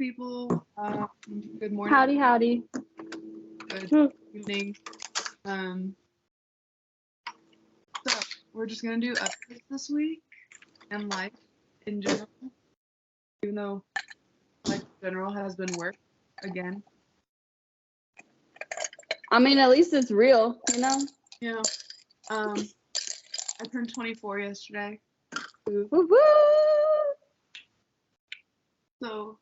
people. Good morning. Howdy, howdy. Good evening. So we're just gonna do updates this week and life in general, even though life in general has been work again. I mean, at least it's real, you know? Yeah. I turned 24 yesterday. Woo woo! So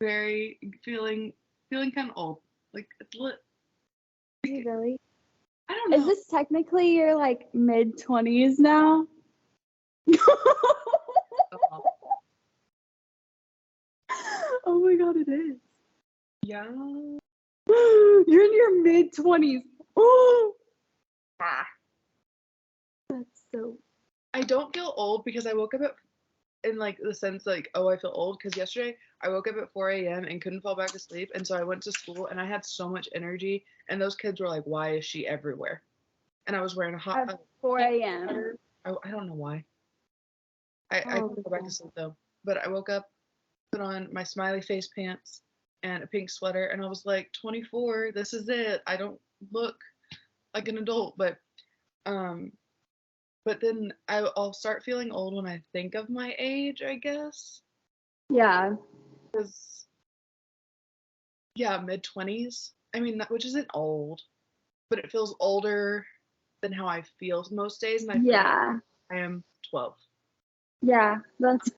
very feeling kind of old. Like it's lit. Really? I don't know. Is this technically your like mid-20s now? Oh my god, it is. Yeah. You're in your mid-20s. Oh! That's so. I don't feel old because I woke up in like the sense like, oh, I feel old because yesterday I woke up at 4 a.m. and couldn't fall back to sleep, and so I went to school and I had so much energy, and those kids were like, why is she everywhere? And I was wearing a hot At 4 a.m. I don't know why. I couldn't go back to sleep though, but I woke up, put on my smiley face pants and a pink sweater, and I was like, 24, this is it. I don't look like an adult, but then I'll start feeling old when I think of my age, I guess. Yeah. Because, yeah, mid-20s. I mean, which isn't old, but it feels older than how I feel most days, and I feel like I am 12. Yeah, that's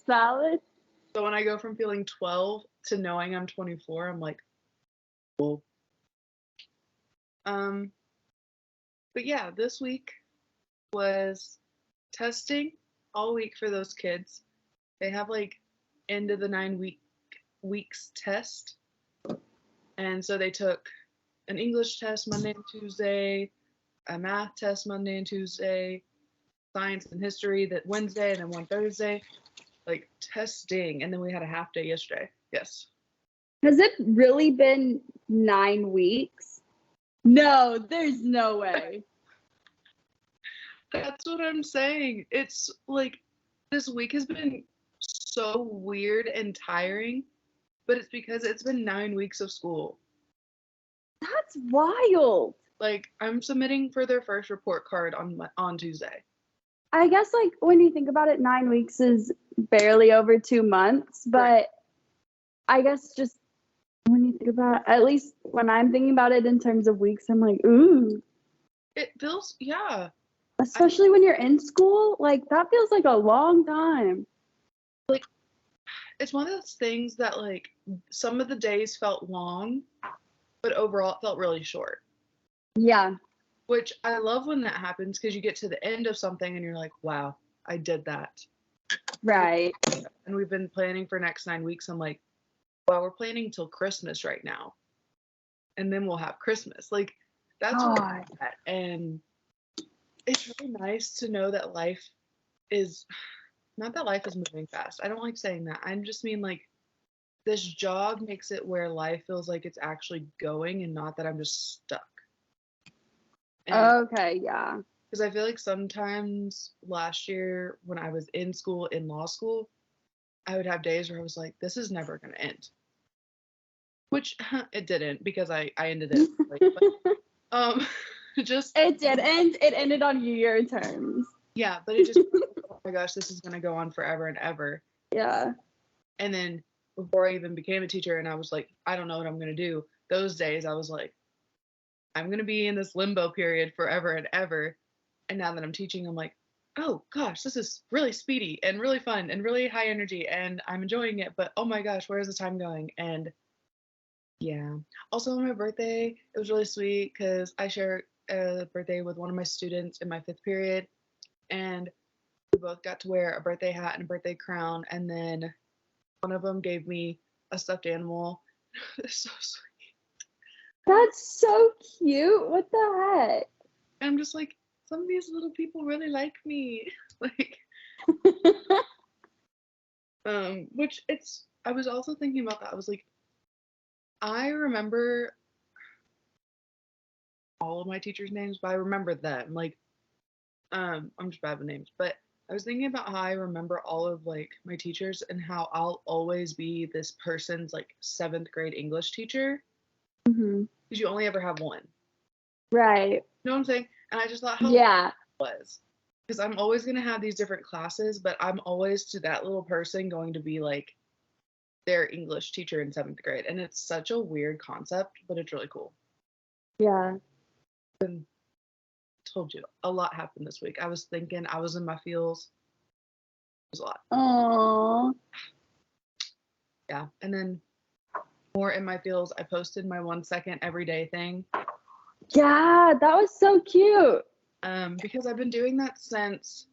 valid. So when I go from feeling 12 to knowing I'm 24, I'm like, whoa. But yeah, this week was testing all week for those kids. They have like end of the 9 weeks test. And so they took an English test Monday and Tuesday, a math test Monday and Tuesday, science and history that Wednesday, and then one Thursday. Like testing. And then we had a half day yesterday. Yes. Has it really been 9 weeks? No, there's no way. That's what I'm saying. It's like this week has been so weird and tiring, but it's because it's been 9 weeks of school. That's wild. Like I'm submitting for their first report card on Tuesday. I guess like when you think about it, 9 weeks is barely over 2 months, but Right. I guess just when you think about it, at least when I'm thinking about it in terms of weeks, I'm like, ooh. It feels, yeah. Especially when you're in school, like that feels like a long time. Like it's one of those things that like some of the days felt long, but overall it felt really short. Yeah. Which I love when that happens because you get to the end of something and you're like, wow, I did that. Right. And we've been planning for next 9 weeks. I'm like, wow, we're planning till Christmas right now. And then we'll have Christmas. Like that's what and it's really nice to know that life is not that life is moving fast. I don't like saying that. I just mean like this job makes it where life feels like it's actually going and not that I'm just stuck. Okay, yeah. Because I feel like sometimes last year when I was in school, in law school, I would have days where I was like, this is never going to end. Which it didn't because I ended it. But, just it did end. It ended on year terms. Yeah, but it just oh my gosh, this is going to go on forever and ever. Yeah. And then before I even became a teacher and I was like, I don't know what I'm going to do. Those days I was like, I'm going to be in this limbo period forever and ever. And now that I'm teaching, I'm like, oh gosh, this is really speedy and really fun and really high energy and I'm enjoying it. But oh my gosh, where's the time going? And yeah. Also on my birthday, it was really sweet because I shared a birthday with one of my students in my 5th period. And we both got to wear a birthday hat and a birthday crown. And then one of them gave me a stuffed animal. It's so sweet. That's so cute. What the heck? And I'm just like, some of these little people really like me. Like, which I was also thinking about that. I was like, I remember all of my teachers' names, but I remember them. Like, I'm just bad with names, but I was thinking about how I remember all of like my teachers and how I'll always be this person's like 7th grade English teacher Hmm. because you only ever have one. Right. You know what I'm saying? And I just thought how Yeah. it was because I'm always going to have these different classes, but I'm always to that little person going to be like their English teacher in 7th grade. And it's such a weird concept, but it's really cool. Yeah. And told you a lot happened this week. I was thinking, I was in my feels. It was a lot. Oh. Yeah. And then more in my feels, I posted my 1 second everyday thing. Yeah, that was so cute. Because I've been doing that since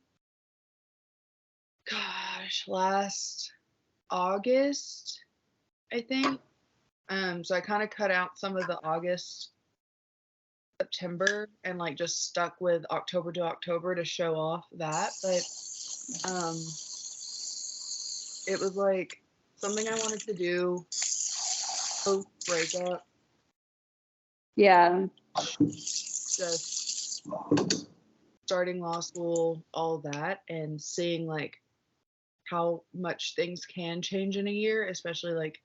last August, I think. So I kind of cut out some of the August, September, and like just stuck with October to October to show off that. But it was like something I wanted to do post breakup. Yeah. Just starting law school, all that, and seeing like how much things can change in a year, especially like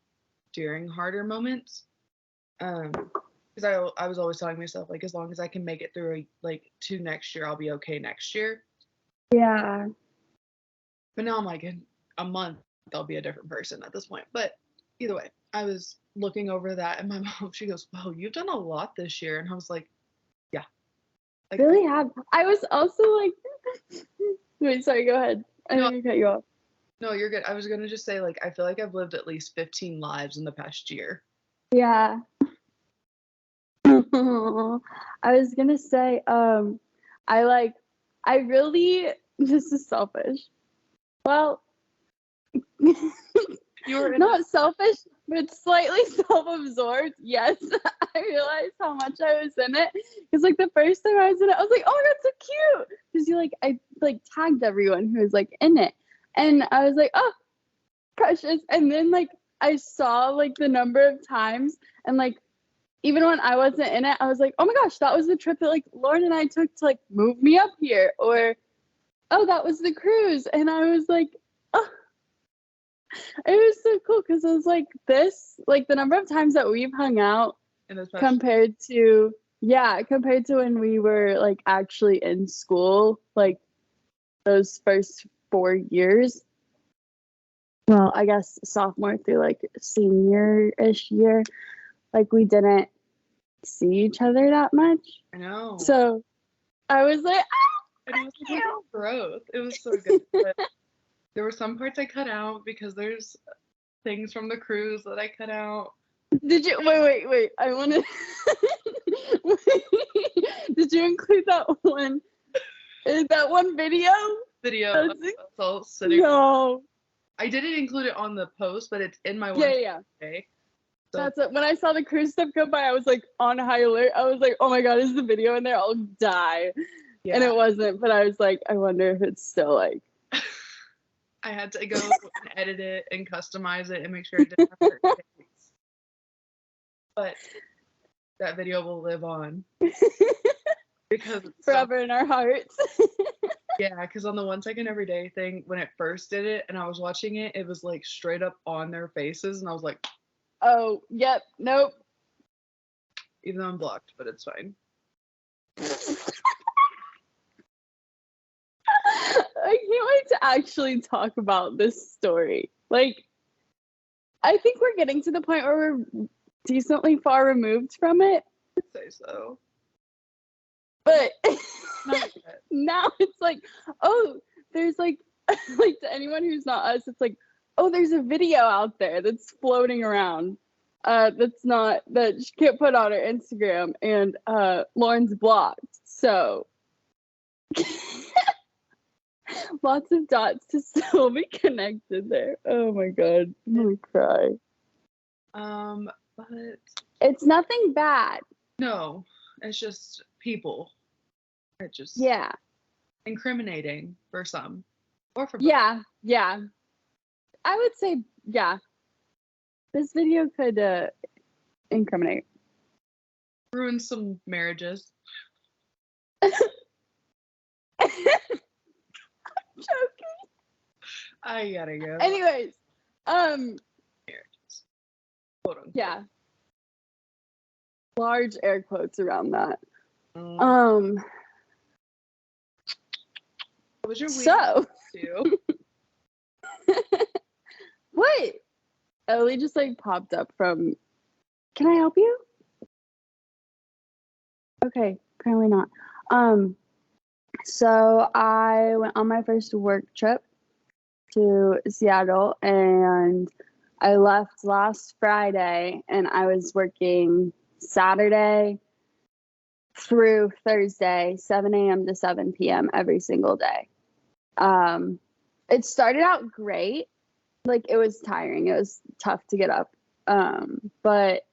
during harder moments. Because I was always telling myself like as long as I can make it through like to next year, I'll be okay next year. Yeah. But now I'm like in a month, I'll be a different person at this point. But either way, I was looking over that, and my mom she goes, "Wow, you've done a lot this year," and I was like, "Yeah." Like Really have. I was also like, wait, sorry, go ahead. I no, didn't cut you off. no, you're good. I was gonna just say like I feel like I've lived at least 15 lives in the past year. Yeah. I was gonna say, I really, this is selfish. Well, You were in not selfish, but slightly self-absorbed. Yes, I realized how much I was in it. Because like the first time I was in it, I was like, oh my god, so cute. Because I like tagged everyone who was like in it, and I was like, oh, precious. And then like I saw like the number of times, and like even when I wasn't in it, I was like, oh my gosh, that was the trip that like Lauren and I took to like move me up here, or oh, that was the cruise, and I was like, oh. It was so cool because it was like this, like the number of times that we've hung out in this past compared to when we were like actually in school, like those first 4 years. Well, I guess sophomore through like senior-ish year, like we didn't see each other that much. I know. So I was like, And it was like growth. It was so good. But there were some parts I cut out because there's things from the cruise that I cut out. did you wait? I want to. Did you include that one? That one video? Video of us all sitting. No. I didn't include it on the post, but it's in my Yeah. day. So That's it. When I saw the cruise stuff go by, I was like on high alert. I was like, oh my god, is the video in there? I'll die. yeah. And it wasn't, but I was like, I wonder if it's still like. I had to go and edit it and customize it and make sure it didn't have certain things. But that video will live on. Because it's forever in our hearts. yeah, because on the 1 second everyday thing, when it first did it and I was watching it, it was like straight up on their faces, and I was like, oh, yep, nope. even though I'm blocked, but it's fine. I can't wait to actually talk about this story. Like, I think we're getting to the point where we're decently far removed from it. I'd say so. But Not yet. now it's like, oh, there's like to anyone who's not us, it's like, oh, there's a video out there that's floating around. That's not that she can't put on her Instagram, and Lauren's blocked. So lots of dots to still be connected there. Oh my god, I'm gonna cry. But It's nothing bad. no, it's just people. It's just Yeah. incriminating for some, or for both. Yeah. I would say yeah. This video could incriminate. Ruin some marriages. Joking. I gotta go. Anyways, Quote unquote. yeah. Large air quotes around that. What was your So too? what? Ellie just like popped up from. Can I help you? Okay, apparently not. So I went on my first work trip to Seattle, and I left last Friday, and I was working Saturday through Thursday, 7 a.m. to 7 p.m. every single day. It started out great. Like, it was tiring. It was tough to get up. But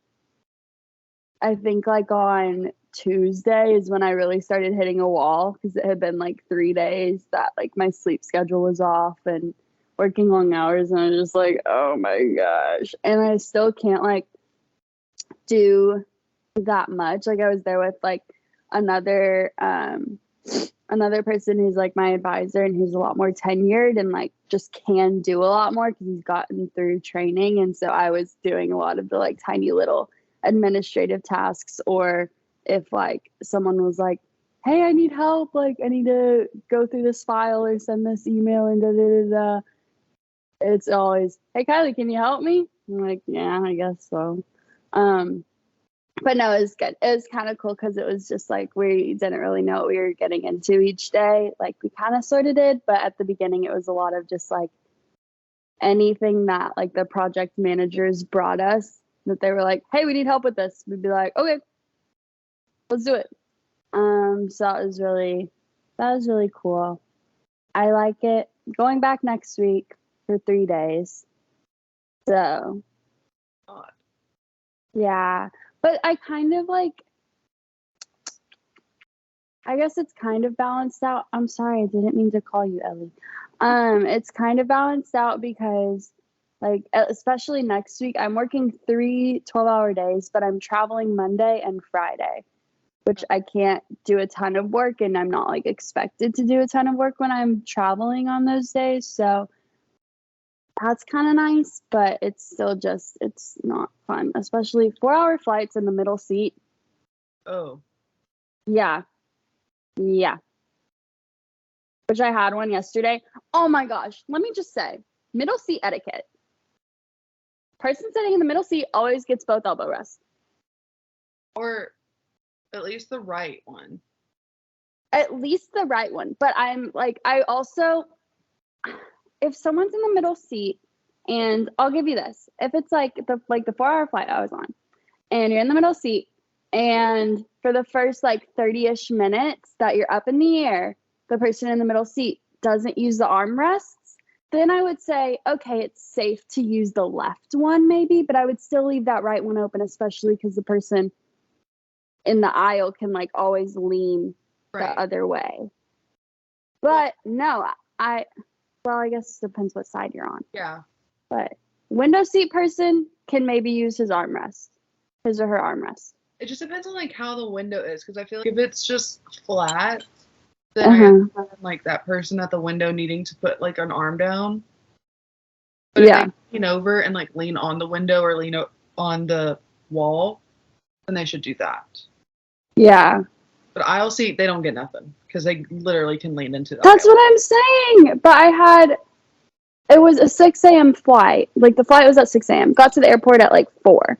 I think like on Tuesday is when I really started hitting a wall, because it had been like 3 days that like my sleep schedule was off and working long hours, and I was just like, oh my gosh. And I still can't like do that much. Like, I was there with like another person who's like my advisor, and who's a lot more tenured and like just can do a lot more because he's gotten through training. And so I was doing a lot of the like tiny little administrative tasks, or if like someone was like, hey, I need help, like I need to go through this file or send this email and da da da da, it's always, hey Kylie, can you help me? I'm like, yeah, I guess so. But no, it was good. It was kind of cool because it was just like we didn't really know what we were getting into each day. Like, we kind of sort of did, but at the beginning it was a lot of just like anything that like the project managers brought us, that they were like, hey, we need help with this. We'd be like, okay, let's do it. So that was really cool. I like it. Going back next week for 3 days. So God. yeah. But I kind of like, I guess it's kind of balanced out. I'm sorry, I didn't mean to call you Ellie. It's kind of balanced out because, like, especially next week, I'm working 3 12-hour days, but I'm traveling Monday and Friday, which I can't do a ton of work, and I'm not like expected to do a ton of work when I'm traveling on those days. So that's kind of nice, but it's still just, it's not fun, especially 4-hour flights in the middle seat. Oh. Yeah. Yeah. Which I had one yesterday. Oh my gosh. Let me just say, middle seat etiquette. Person sitting in the middle seat always gets both elbow rests. Or at least the right one. At least the right one. But I'm like, I also, if someone's in the middle seat, and I'll give you this, if it's like the 4-hour flight I was on, and you're in the middle seat, and for the first like 30-ish minutes that you're up in the air, the person in the middle seat doesn't use the armrests, then I would say, okay, it's safe to use the left one maybe, but I would still leave that right one open, especially because the person in the aisle can like always lean the other way. But no, I guess it depends what side you're on. Yeah. But window seat person can maybe use his armrest, his or her armrest. It just depends on like how the window is, because I feel like if it's just flat, then I understand like that person at the window needing to put like an arm down. But if they lean over and like lean on the window or lean on the wall, then they should do that. Yeah. But aisle seat, they don't get nothing because they literally can lean into that. That's what I'm saying. But it was a 6 a.m. flight. Like, the flight was at 6 a.m. Got to the airport at like 4.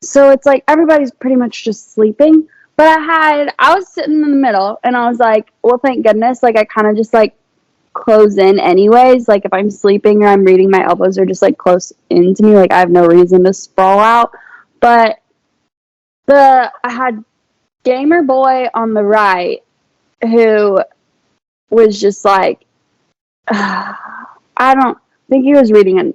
So it's like everybody's pretty much just sleeping. But I was sitting in the middle, and I was like, well, thank goodness. Like, I kind of just like close in anyways. Like, if I'm sleeping or I'm reading, my elbows are just like close into me. Like, I have no reason to sprawl out. But I had Gamer Boy on the right, who was just like, I don't think he was reading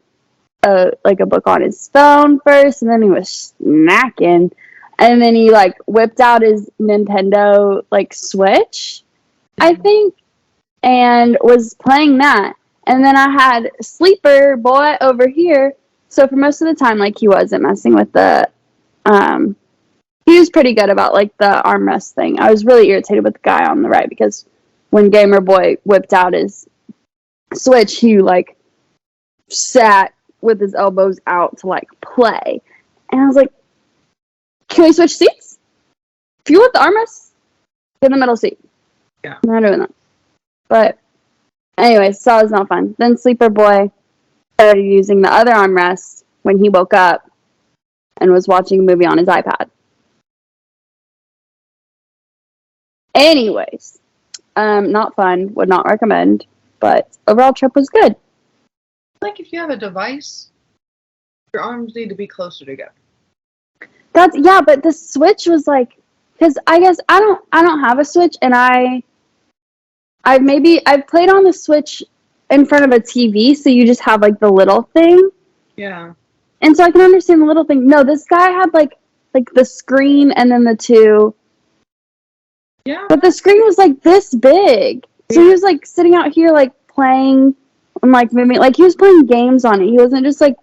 a book on his phone first, and then he was snacking, and then he like whipped out his Nintendo like Switch, I think, and was playing that. And then I had Sleeper Boy over here, so for most of the time, like, he wasn't messing with the he was pretty good about like the armrest thing. I was really irritated with the guy on the right, because when Gamer Boy whipped out his Switch, he like sat with his elbows out to like play. And I was like, can we switch seats? If you want the armrest, get in the middle seat. Yeah. I'm not doing that. But anyway, so it was not fun. Then Sleeper Boy started using the other armrest when he woke up and was watching a movie on his iPad. Anyways, not fun. Would not recommend. But overall trip was good. Like if you have a device, your arms need to be closer together. That's yeah, but the Switch was like, because I guess I don't have a Switch, and I've played on the Switch in front of a TV, so you just have like the little thing. Yeah. And so I can understand the little thing. No, this guy had like the screen and then the two. Yeah. But the screen was like this big. So he was like sitting out here like playing and like maybe like he was playing games on it. He wasn't just like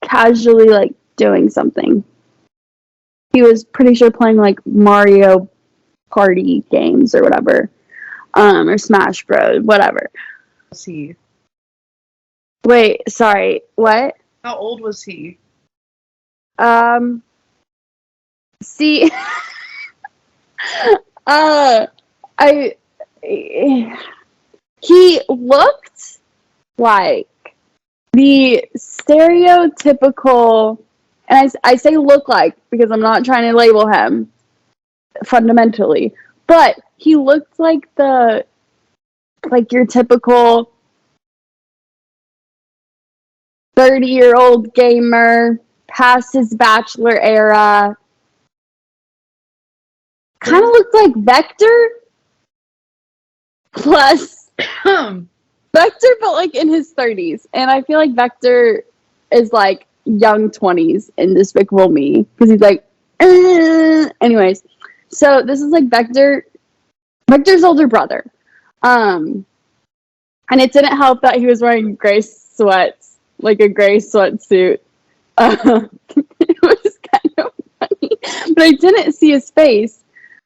casually like doing something. He was pretty sure playing like Mario Party games or whatever. Or Smash Bros, whatever. Was he? Wait, sorry. What? How old was he? See, I he looked like the stereotypical, and I say look like because I'm not trying to label him fundamentally, but he looked like your typical 30-year-old gamer past his bachelor era. Kind of looked like Vector plus Vector, but like in his 30s, and I feel like Vector is like young 20s in Despicable Me because he's like, anyways. So this is like Vector's older brother, and it didn't help that he was wearing gray sweats, like a gray sweatsuit. It was kind of funny, but I didn't see his face.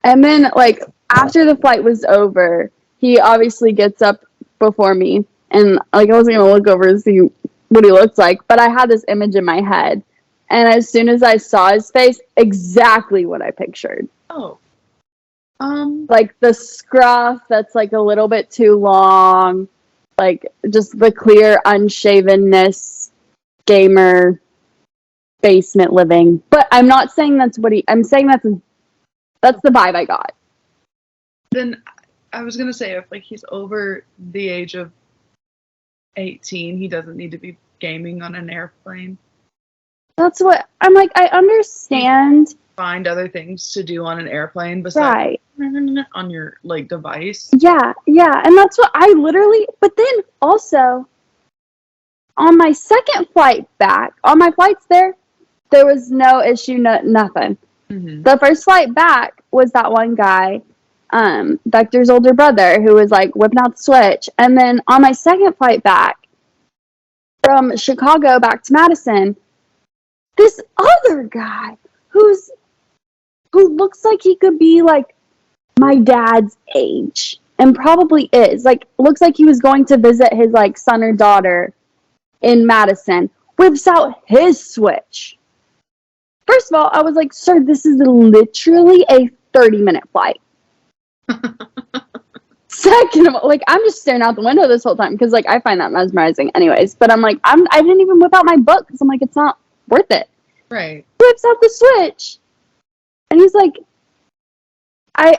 And then, like, after the flight was over, he obviously gets up before me, and like I wasn't gonna look over to see what he looked like, but I had this image in my head, and as soon as I saw his face, exactly what I pictured. Oh. Like the scruff that's like a little bit too long, like just the clear unshavenness, gamer, basement living. But I'm not saying that's what I'm saying that's the vibe I got. Then I was gonna say if like he's over the age of 18, he doesn't need to be gaming on an airplane. That's what I'm like. I understand. Find other things to do on an airplane besides on your like device. Yeah, and that's what I literally. But then also on my second flight back, on my flights there was no issue, nothing. Mm-hmm. The first flight back was that one guy, Vector's older brother, who was like whipping out the Switch. And then on my second flight back from Chicago back to Madison, this other guy who looks like he could be like my dad's age and probably is, like, looks like he was going to visit his like son or daughter in Madison, whips out his Switch. First of all, I was like, sir, this is literally a 30-minute flight. Second of all, like, I'm just staring out the window this whole time because, like, I find that mesmerizing anyways. But I'm like, I didn't even whip out my book because I'm like, it's not worth it. Right. Whips out the Switch. And he's like, I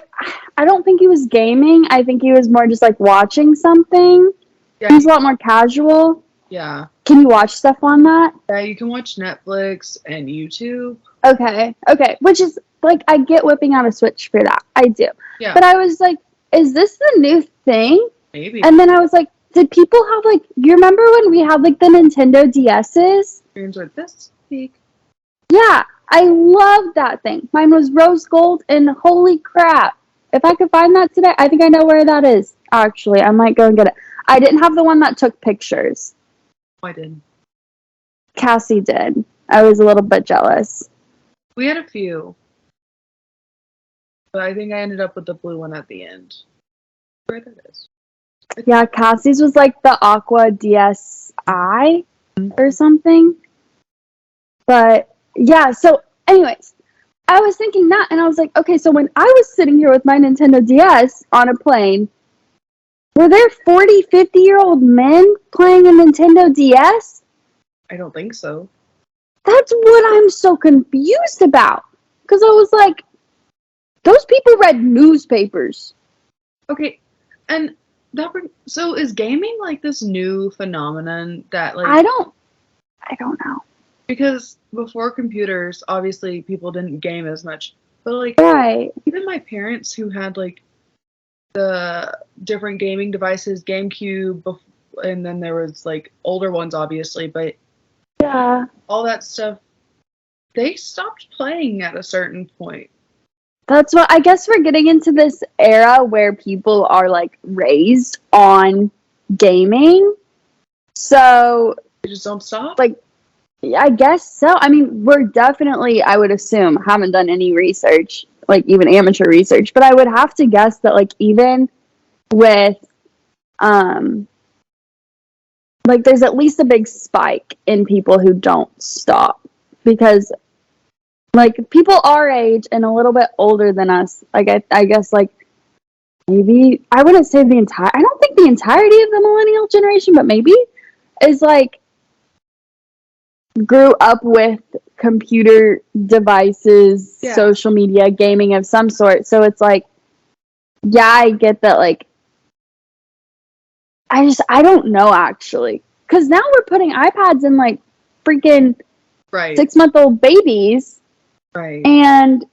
don't think he was gaming. I think he was more just, like, watching something. Yeah. He's a lot more casual. Yeah. Can you watch stuff on that? Yeah, you can watch Netflix and YouTube. Okay. Which is, like, I get whipping out a Switch for that. I do. Yeah. But I was like, is this the new thing? Maybe. And then I was like, did people have, like, you remember when we had, like, the Nintendo DS's? Dreams are this big. Yeah, I loved that thing. Mine was rose gold, and holy crap. If I could find that today, I think I know where that is. Actually, I might go and get it. I didn't have the one that took pictures. I did. Cassie did. I was a little bit jealous. We had a few. But I think I ended up with the blue one at the end. Where that is. Yeah, Cassie's was like the Aqua DSi or something. But yeah, so anyways, I was thinking that and I was like, okay, so when I was sitting here with my Nintendo DS on a plane, were there 40, 50-year-old men playing a Nintendo DS? I don't think so. That's what I'm so confused about. Because I was like, those people read newspapers. Okay, and so is gaming like this new phenomenon that like I don't know. because before computers, obviously people didn't game as much, but like Right. even my parents who had like the different gaming devices, GameCube, and then there was like older ones, obviously, but Yeah. all that stuff, they stopped playing at a certain point. That's what I guess we're getting into this era where people are like raised on gaming. So, They just don't stop. like, I guess so. I mean, we're definitely, I would assume, haven't done any research, like even amateur research, but I would have to guess that, like, even with, um, like, there's at least a big spike in people who don't stop because, like, people our age and a little bit older than us, like, I guess, like, maybe, I wouldn't say I don't think the entirety of the millennial generation, but maybe, is like, grew up with computer devices, Yeah. social media, gaming of some sort. So it's like, yeah, I get that. Like, I don't know actually. Because now we're putting iPads in like freaking Right. 6-month-old babies. Right. And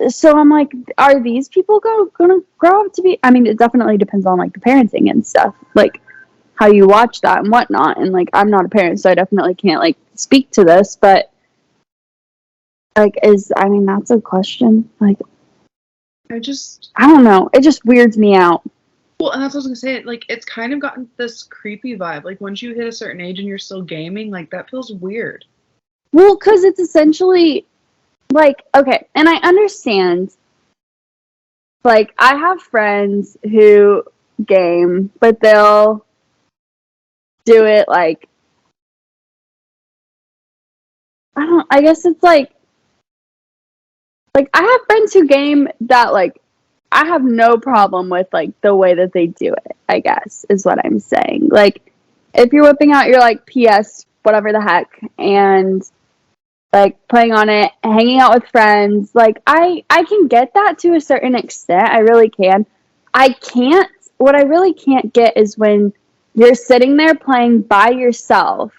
so I'm like, are these people gonna grow up to be? I mean, it definitely depends on like the parenting and stuff. Like, how you watch that and whatnot. And like, I'm not a parent, so I definitely can't like speak to this, but like, I mean, that's a question. Like, I don't know. It just weirds me out. well, and that's what I was gonna say. Like, it's kind of gotten this creepy vibe. Like, once you hit a certain age and you're still gaming, like that feels weird. Well, because it's essentially like, okay, and I understand. Like, I have friends who game, but they'll do it like, I guess it's like, I have friends who game that, like, I have no problem with, like, the way that they do it, I guess, is what I'm saying. Like, if you're whipping out your, like, PS, whatever the heck, and, like, playing on it, hanging out with friends, like, I can get that to a certain extent. I really can. What I really can't get is when you're sitting there playing by yourself,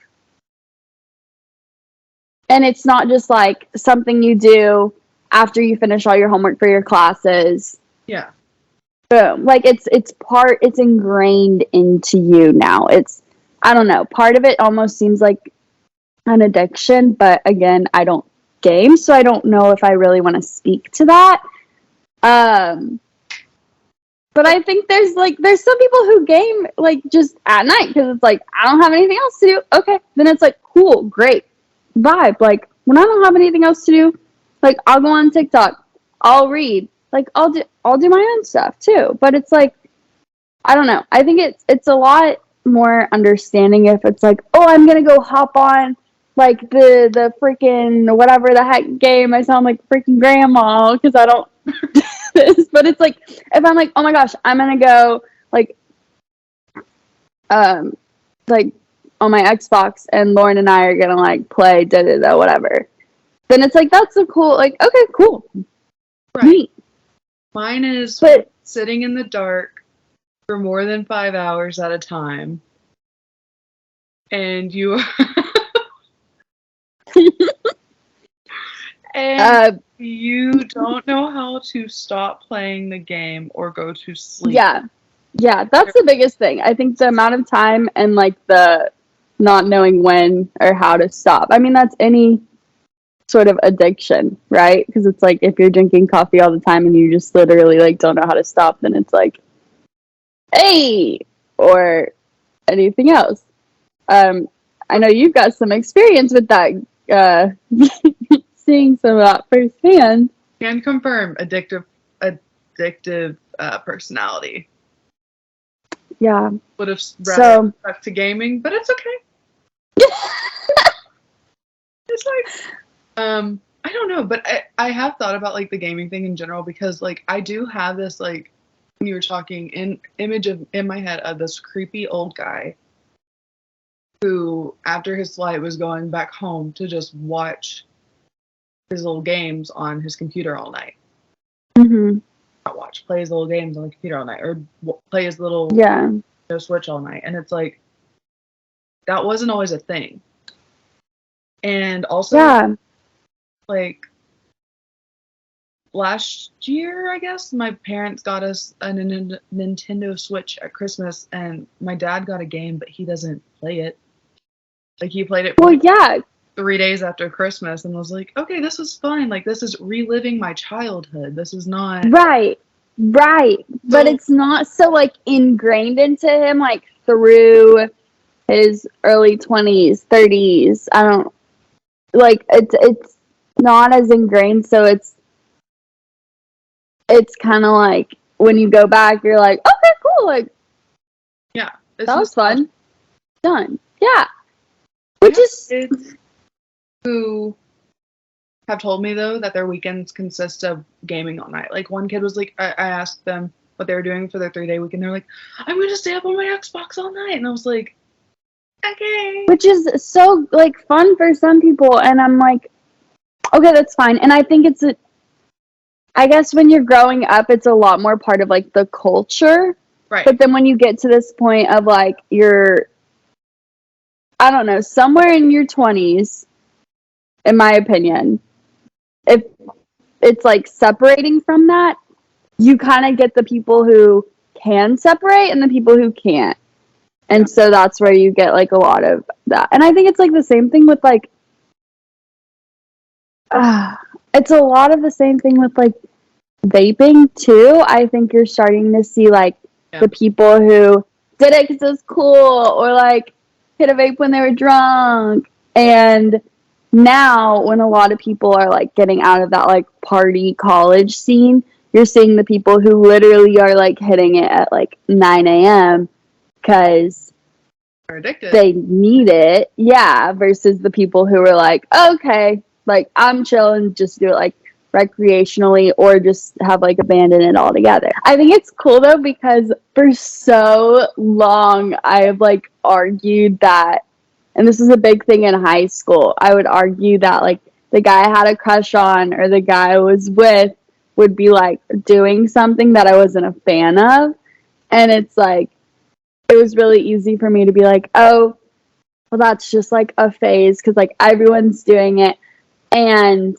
and it's not just, like, something you do after you finish all your homework for your classes. Yeah. Boom. Like it's ingrained into you now. I don't know. Part of it almost seems like an addiction, but again, I don't game, so I don't know if I really want to speak to that. But I think there's some people who game like just at night because it's like I don't have anything else to do. Okay, then it's like cool, great vibe. Like when I don't have anything else to do, like I'll go on TikTok, I'll read, like I'll do my own stuff too. But it's like I don't know. I think it's a lot more understanding if it's like, oh, I'm gonna go hop on like the freaking whatever the heck game. I sound like freaking grandma because I don't this, but it's like if I'm like, oh my gosh, I'm gonna go um like on my Xbox and Lauren and I are gonna like play da da da whatever. Then it's like that's a cool like okay cool Right. neat. Mine is But sitting in the dark for more than 5 hours at a time, and and you don't know how to stop playing the game or go to sleep. yeah, that's the biggest thing. I think the amount of time and like the not knowing when or how to stop. I mean, that's any sort of addiction, right? Because it's like if you're drinking coffee all the time and you just literally like don't know how to stop, then it's like, hey, or anything else. I know you've got some experience with that, uh, seeing some of that firsthand. Can confirm addictive personality. Yeah. Would have rather So stuck to gaming, but it's okay. It's like, I don't know, but I have thought about like the gaming thing in general because like I do have this like when you were talking image of in my head of this creepy old guy who after his flight was going back home to just watch his little games on his computer all night. mhm. Not watch, play his little games on the computer all night, or play his little Yeah. Switch all night, and it's like that wasn't always a thing. And also, Yeah. like last year, I guess my parents got us a Nintendo Switch at Christmas, and my dad got a game, but he doesn't play it. Like he played it for Well, like yeah. 3 days after Christmas, and was like, okay, this was fun. Like this is reliving my childhood. This is not Right. Right. But so it's not so like ingrained into him like through his early 20s, 30s. I don't like it's not as ingrained, so it's kind of like when you go back you're like, "Okay, cool. Like yeah. It's that was nostalgia. fun. Done." Yeah. I Which have is kids who have told me though that their weekends consist of gaming all night. Like one kid was like, I asked them what they were doing for their 3 day weekend. They're like, I'm gonna stay up on my Xbox all night, and I was like, okay. which is so like fun for some people, and I'm like, "Okay, that's fine." And I think I guess when you're growing up, it's a lot more part of like the culture. Right. But then when you get to this point of like you're, I don't know, somewhere in your 20s, in my opinion, if it's like separating from that, you kind of get the people who can separate and the people who can't. Yeah. And so that's where you get like a lot of that. And I think it's like the same thing with like, uh, it's a lot of the same thing with like vaping too. I think you're starting to see like Yeah. the people who did it because it was cool or like hit a vape when they were drunk. And now when a lot of people are like getting out of that like party college scene, you're seeing the people who literally are like hitting it at like 9 a.m. because Are addicted. they need it. Yeah. Versus the people who are like, okay, like I'm chilling, just do it like recreationally or just have like abandoned it altogether. I think it's cool though because for so long I've like argued that, and this is a big thing in high school, I would argue that like the guy I had a crush on or the guy I was with would be like doing something that I wasn't a fan of. And it's like, it was really easy for me to be like, oh, well, that's just like a phase because like everyone's doing it. And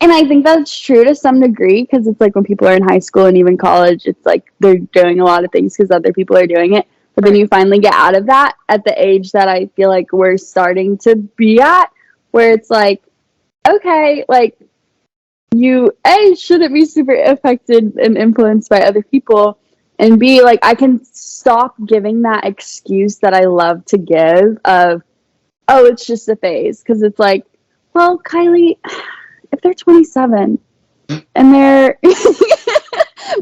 I think that's true to some degree because it's like when people are in high school and even college, it's like they're doing a lot of things because other people are doing it. But then Right. you finally get out of that at the age that I feel like we're starting to be at, where it's like, okay, like you A shouldn't be super affected and influenced by other people, and B like I can stop giving that excuse that I love to give of, oh, it's just a phase, because it's like, well, Kylie, if they're 27 and they're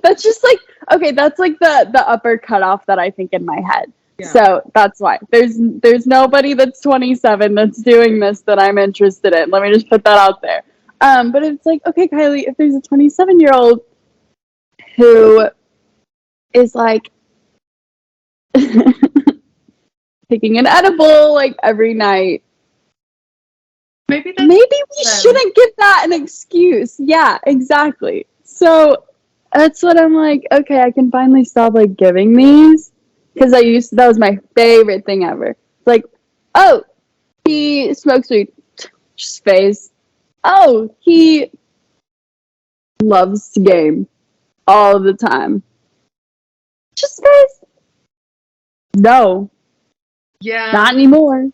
that's just like, okay, that's like the upper cutoff that I think in my head. Yeah. So that's why there's nobody that's 27 that's doing this that I'm interested in. Let me just put that out there. But it's like, okay, Kylie, if there's a 27-year-old who is like taking an edible like every night, Maybe maybe we shouldn't give that an excuse. Yeah, exactly. So that's what I'm like, okay, I can finally stop like giving these, because that was my favorite thing ever. Like, oh, he smokes weed, just phase. Oh, he loves to game all the time, just phase. No, Yeah. not anymore.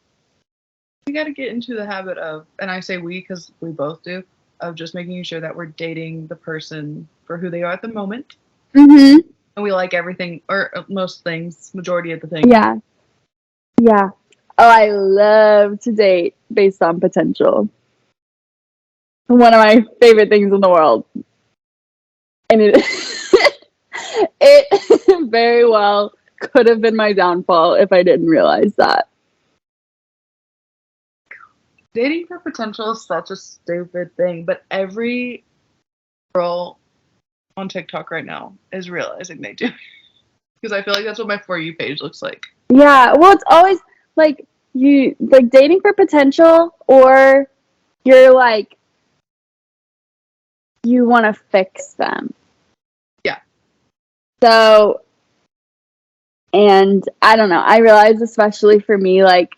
We got to get into the habit of, and I say we because we both do, of just making sure that we're dating the person for who they are at the moment. Mm-hmm. And we like everything, or most things, majority of the things. Yeah. Yeah. Oh, I love to date based on potential. One of my favorite things in the world. And it very well could have been my downfall if I didn't realize that. Dating for potential is such a stupid thing, but every girl on TikTok right now is realizing they do. Because I feel like that's what my For You page looks like. Yeah, well, it's always like you like dating for potential, or you're like you want to fix them. Yeah. So, and I don't know. I realized, especially for me, like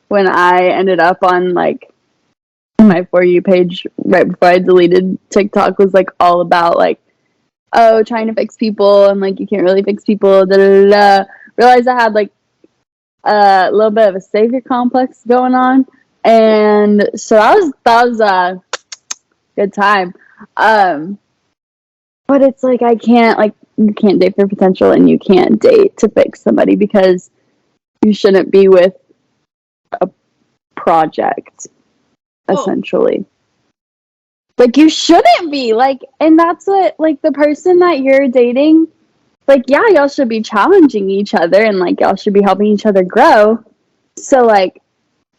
when I ended up on like my For You page right before I deleted TikTok was like all about like, oh, trying to fix people and like you can't really fix people. Da, da, da, da. Realized I had like a little bit of a savior complex going on, and so that was a good time. Um, but it's like I can't like you can't date for potential and you can't date to fix somebody because you shouldn't be with a project essentially. Like you shouldn't be like, and that's what like the person that you're dating. Like yeah, y'all should be challenging each other and like y'all should be helping each other grow. So like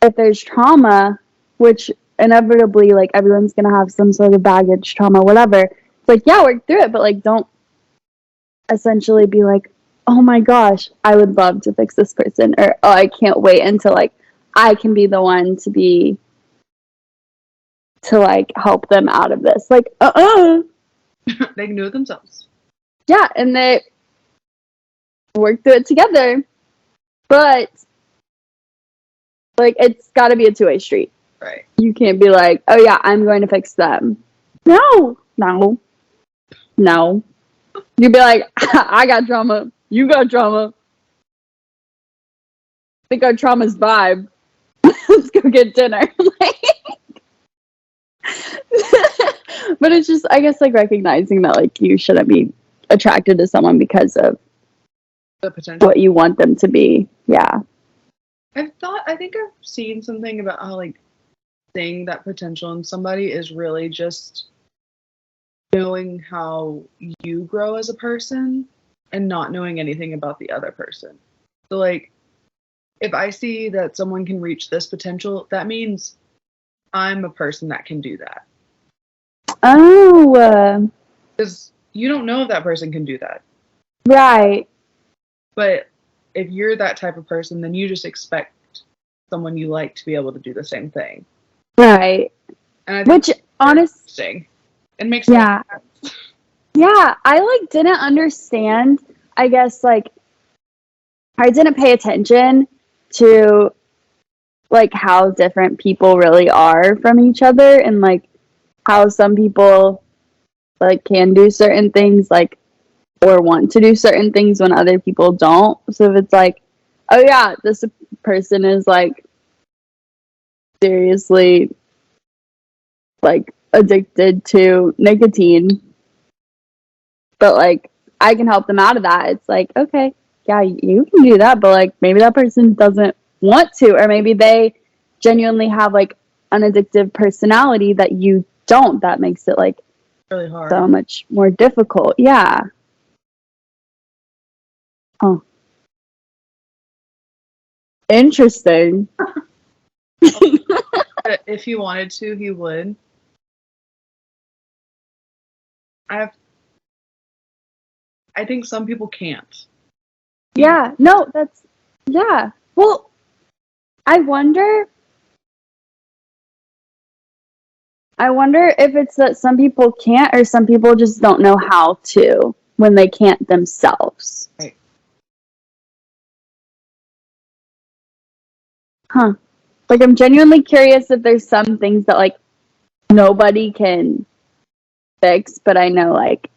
if there's trauma, which inevitably like everyone's gonna have some sort of baggage, trauma, whatever. It's like yeah, work through it, but like don't essentially be like, oh my gosh, I would love to fix this person, or oh I can't wait until like I can be the one to like help them out of this. Like They can do it themselves. yeah, and they work through it together, but like it's got to be a two-way street. Right. You can't be like, oh yeah, I'm going to fix them. No. You'd be like, I got drama. You got drama. I think our trauma's vibe. Let's go get dinner. But it's just, I guess, like recognizing that like you shouldn't be attracted to someone because of The potential. what you want them to be. Yeah. I think I've seen something about how like seeing that potential in somebody is really just knowing how you grow as a person and not knowing anything about the other person. So like if I see that someone can reach this potential, that means I'm a person that can do that. Oh, Because you don't know if that person can do that. right. But if you're that type of person, then you just expect someone you like to be able to do the same thing. Right. And I think Which, honestly, interesting. It makes yeah. sense. Yeah, I like didn't understand, I guess like I didn't pay attention to like how different people really are from each other and like how some people like can do certain things like or want to do certain things when other people don't. So if it's like, oh yeah, this person is like seriously like addicted to nicotine, but like I can help them out of that. It's like, okay, yeah, you can do that, but like maybe that person doesn't want to, or maybe they genuinely have like an addictive personality that you don't. That makes it like Really hard. so much more difficult. Yeah. Oh, interesting. If he wanted to, he would. I think some people can't. Yeah. No, that's yeah. Well, I wonder. I wonder if it's that some people can't, or some people just don't know how to when they can't themselves. Right. Huh. Like I'm genuinely curious if there's some things that like nobody can fix, but I know like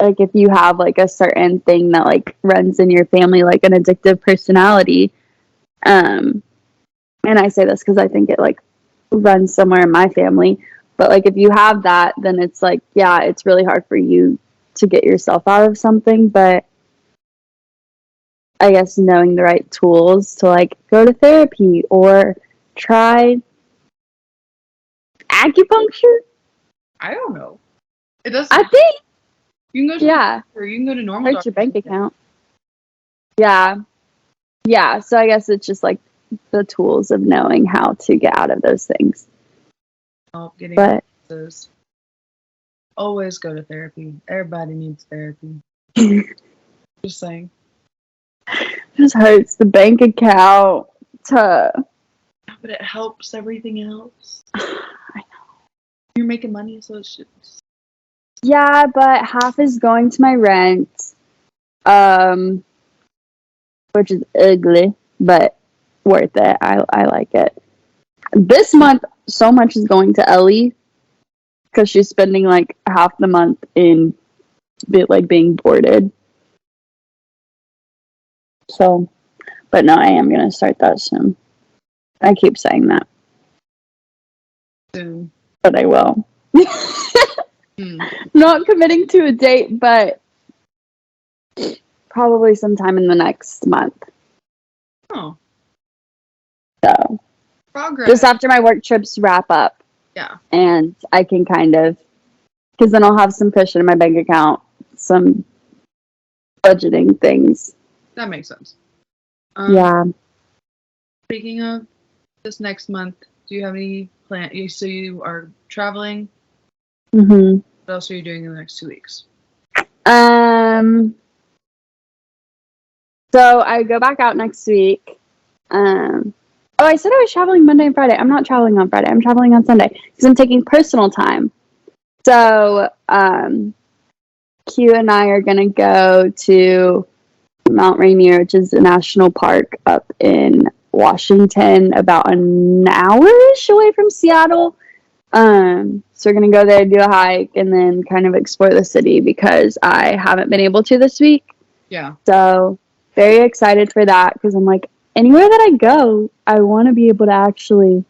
if you have like a certain thing that like runs in your family like an addictive personality, and I say this because I think it like runs somewhere in my family, but like if you have that, then it's like yeah, it's really hard for you to get yourself out of something, but I guess knowing the right tools to like go to therapy or try acupuncture. I don't know. It doesn't. I think You can go to yeah, or you can go to normal hurts your bank doctors. account. Yeah. Yeah. So I guess it's just like the tools of knowing how to get out of those things. Oh, getting But releases. Always go to therapy. Everybody needs therapy. it Just saying. just hurts the bank account to. But it helps everything else. You're making money, so it should. Yeah, but half is going to my rent, which is ugly, but worth it. I like it. This month, so much is going to Ellie because she's spending like half the month in being boarded. So, but no, I am gonna start that soon. I keep saying that, Soon. but I will. Hmm. Not committing to a date, but probably sometime in the next month. Oh, So, progress. just after my work trips wrap up. Yeah. And I can kind of, because then I'll have some cushion in my bank account, some budgeting things. That makes sense. Yeah. Speaking of this next month, do you have any plan? So you are traveling. Mhm. What else are you doing in the next 2 weeks? Um. So I go back out next week. Oh, I said I was traveling Monday and Friday. I'm not traveling on Friday. I'm traveling on Sunday because I'm taking personal time. So, Q and I are gonna go to Mount Rainier, which is a national park up in Washington, about an hour-ish away from Seattle. So we're gonna go there, do a hike, and then kind of explore the city because I haven't been able to this week. Yeah. So very excited for that because I'm like, anywhere that I go, I want to be able to actually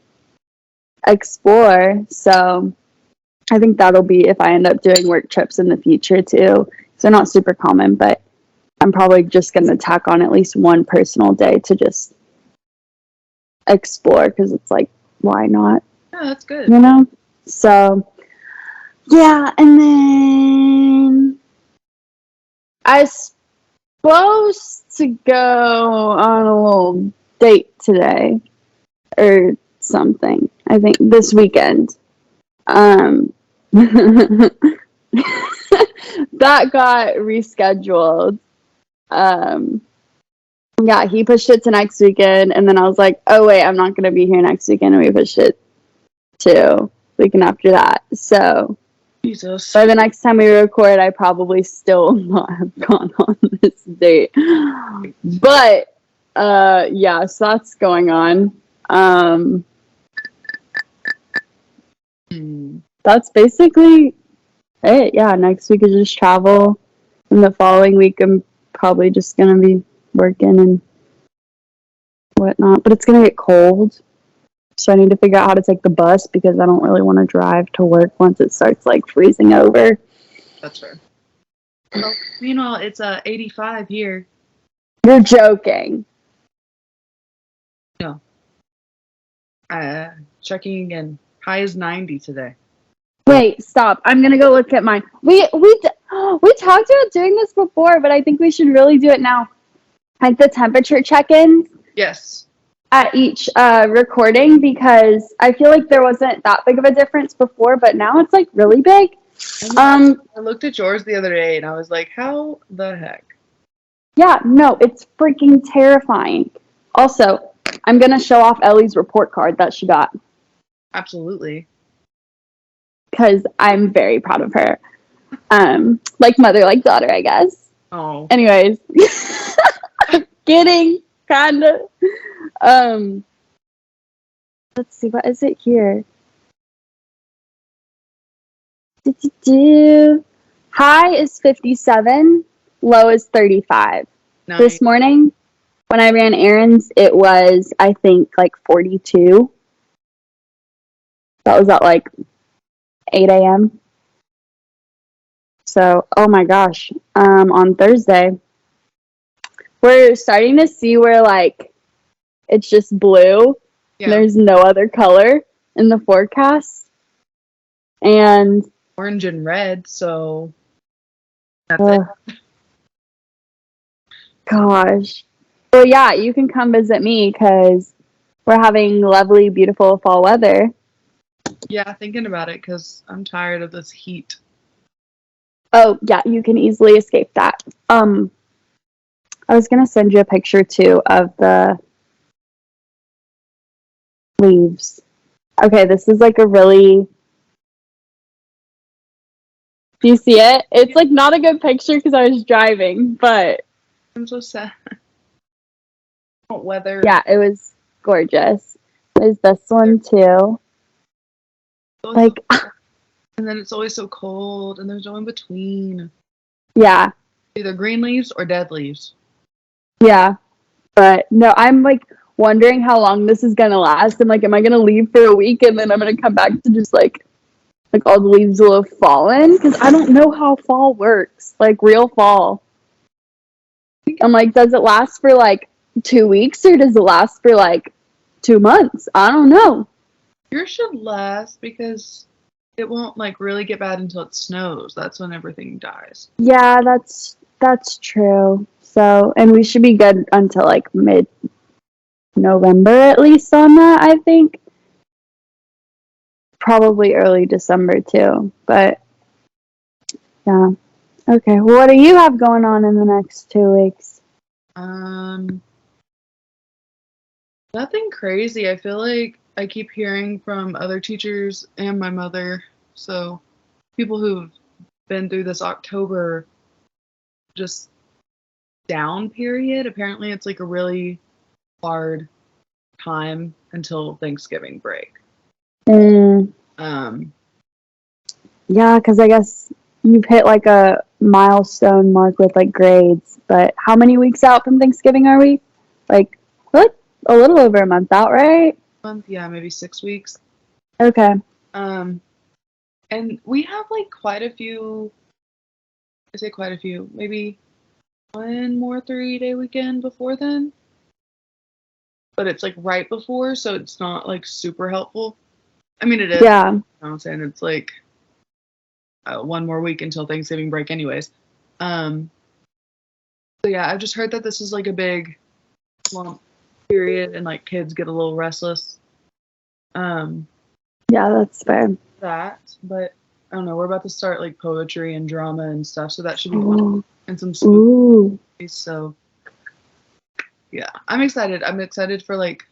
explore. So I think that'll be if I end up doing work trips in the future too. So not super common, but I'm probably just going to tack on at least one personal day to just explore because it's like, why not? Yeah, that's good. You know? So, yeah. And then I was supposed to go on a little date today or something. I think this weekend. That got rescheduled. Um, Yeah, he pushed it to next weekend, and then I was like, "Oh wait, I'm not gonna be here next weekend," and we pushed it to weekend after that. So Jesus. by the next time we record, I probably still not have gone on this date. But yeah, so that's going on. That's basically it. Yeah, next week is just travel, and the following week I'm probably just gonna be working and whatnot. But it's gonna get cold. So I need to figure out how to take the bus because I don't really want to drive to work once it starts like freezing over. That's fair. Well, meanwhile, it's 85 here. You're joking. No. Checking again. High is 90 today. Wait, stop. I'm gonna go look at mine. We talked about doing this before, but I think we should really do it now. Like the temperature check-ins Yes. at each recording because I feel like there wasn't that big of a difference before, but now it's like really big. I looked at yours the other day and I was like, how the heck? Yeah, no, it's freaking terrifying. Also, I'm gonna show off Ellie's report card that she got Absolutely. because I'm very proud of her. Like mother, like daughter, I guess. Oh. Anyways, kidding, kinda. Let's see, what is it here? High is 57, low is 35. Nice. This morning, when I ran errands, it was, I think, like 42. That was at like 8 a.m. So, oh my gosh, on Thursday, we're starting to see where like it's just blue. Yeah. There's no other color in the forecast. And Orange and red, so that's it. Gosh. Well, yeah, you can come visit me because we're having lovely, beautiful fall weather. Yeah, thinking about it because I'm tired of this heat. Oh, yeah, you can easily escape that. I was gonna send you a picture too of the leaves. Okay, this is like a really. Do you see it? It's like not a good picture because I was driving, but I'm so sad. Weather. yeah, it was gorgeous. There's this one too. Like, And then it's always so cold, and there's no in between. yeah, Either green leaves or dead leaves. yeah. But no, I'm like wondering how long this is gonna last. I'm like, am I gonna leave for a week and then I'm gonna come back to just like all the leaves will have fallen? Because I don't know how fall works, like real fall. I'm like, does it last for like 2 weeks or does it last for like 2 months? I don't know. Yours should last because it won't like really get bad until it snows. That's when everything dies. Yeah, that's true. So, and we should be good until like mid-November at least on that, I think. Probably early December too. But yeah. Okay. Well, what do you have going on in the next 2 weeks? Nothing crazy. I feel like I keep hearing from other teachers and my mother, so people who've been through this October just down period. Apparently, it's like a really hard time until Thanksgiving break. Mm, Um, yeah, because I guess you've hit like a milestone mark with like grades. But how many weeks out from Thanksgiving are we? Like, what? A little over a month out, right? month, yeah, maybe 6 weeks. Okay. Um, and we have like quite a few. I say quite a few, maybe one more 3-day weekend before then. But it's like right before, so it's not like super helpful. I mean, it is. Yeah. You know, I'm saying it's like one more week until Thanksgiving break, anyways. So yeah, I've just heard that this is like a big long period, and like kids get a little restless. Um, Yeah, that's fair. but I don't know. We're about to start like poetry and drama and stuff, so that should be fun Ooh. and some spooky Ooh. movies. So yeah, I'm excited. I'm excited for like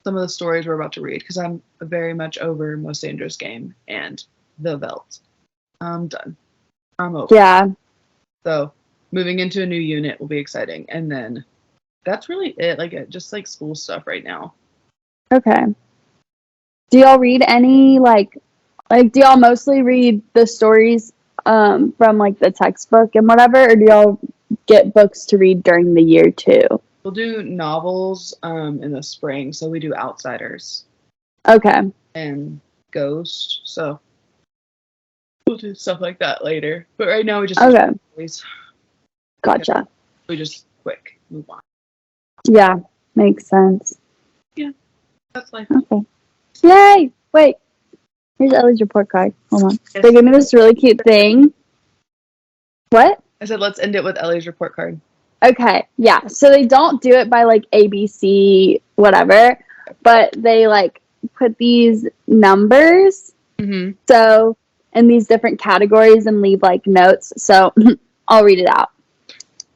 some of the stories we're about to read because I'm very much over Most Dangerous Game and The Veldt. I'm done. I'm over. Yeah. So moving into a new unit will be exciting, and then that's really it. Like just like school stuff right now. Okay. Do y'all read any do y'all mostly read the stories from like the textbook and whatever, or do y'all get books to read during the year too? We'll do novels in the spring, so we do Outsiders Okay. and Ghost. So we'll do stuff like that later. But right now we just Okay. stories. Gotcha. We just quick move on. Yeah, makes sense. Yeah, that's life. Okay. Yay! Wait. Here's Ellie's report card. Hold on. Yes. They gave me this really cute thing. What? I said let's end it with Ellie's report card. Okay, yeah. So they don't do it by like ABC, whatever, but they like put these numbers. Mm-hmm. So in these different categories and leave like notes. So I'll read it out.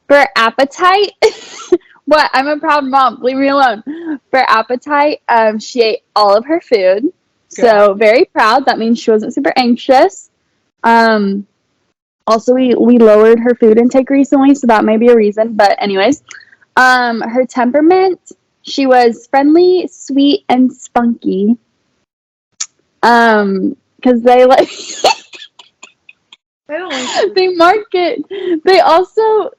For appetite, what? I'm a proud mom. Leave me alone. For appetite, she ate all of her food. So very proud. That means she wasn't super anxious. Also, we lowered her food intake recently, so that may be a reason. But anyways, her temperament, she was friendly, sweet, and spunky. Because they like I don't like they mark it. They also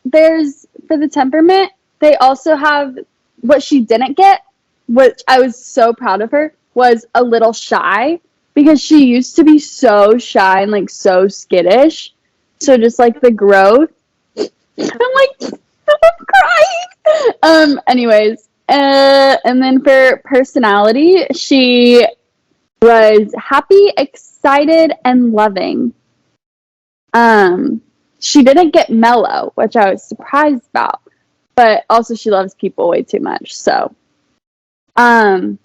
there's for the temperament. They also have what she didn't get, which I was so proud of her, was a little shy because she used to be so shy and like so skittish. So just like the growth, I'm like I'm crying. Anyways, and then for personality, she was happy, excited, and loving. she didn't get mellow, which I was surprised about. But also she loves people way too much. So, and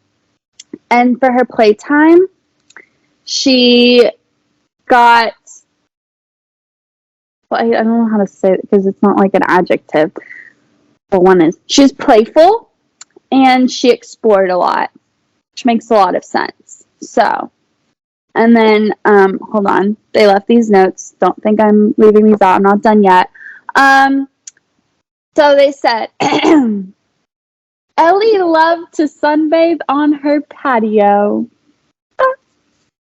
for her playtime, she got, well, I don't know how to say it because it's not like an adjective. But one is she's playful and she explored a lot, which makes a lot of sense. So, and then, hold on, they left these notes. Don't think I'm leaving these out. I'm not done yet. So they said, Ellie loved to sunbathe on her patio.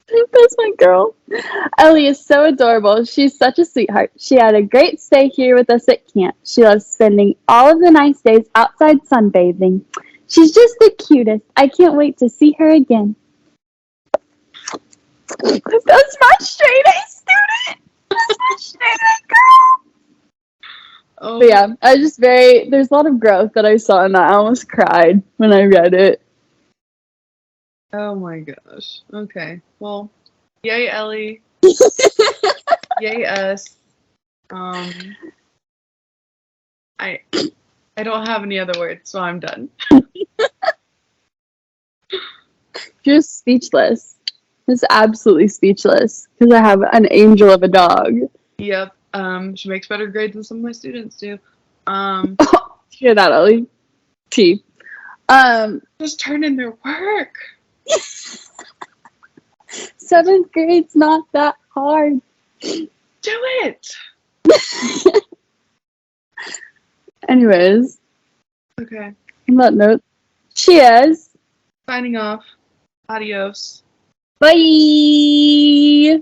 That's my girl. Ellie is so adorable. She's such a sweetheart. She had a great stay here with us at camp. She loves spending all of the nice days outside sunbathing. She's just the cutest. I can't wait to see her again. That's my straight A student. That's my straight A girl. Oh, But yeah, there's a lot of growth that I saw in that. I almost cried when I read it. oh my gosh. Okay. Well, yay, Ellie. Yay, us. I don't have any other words, so I'm done. Just speechless. Just absolutely speechless because I have an angel of a dog. Yep. She makes better grades than some of my students do. Hear that, Ellie? T. Just turn in their work. 7th grade's not that hard. Do it. Anyways, Okay. on that note, cheers. Signing off. Adios. Bye.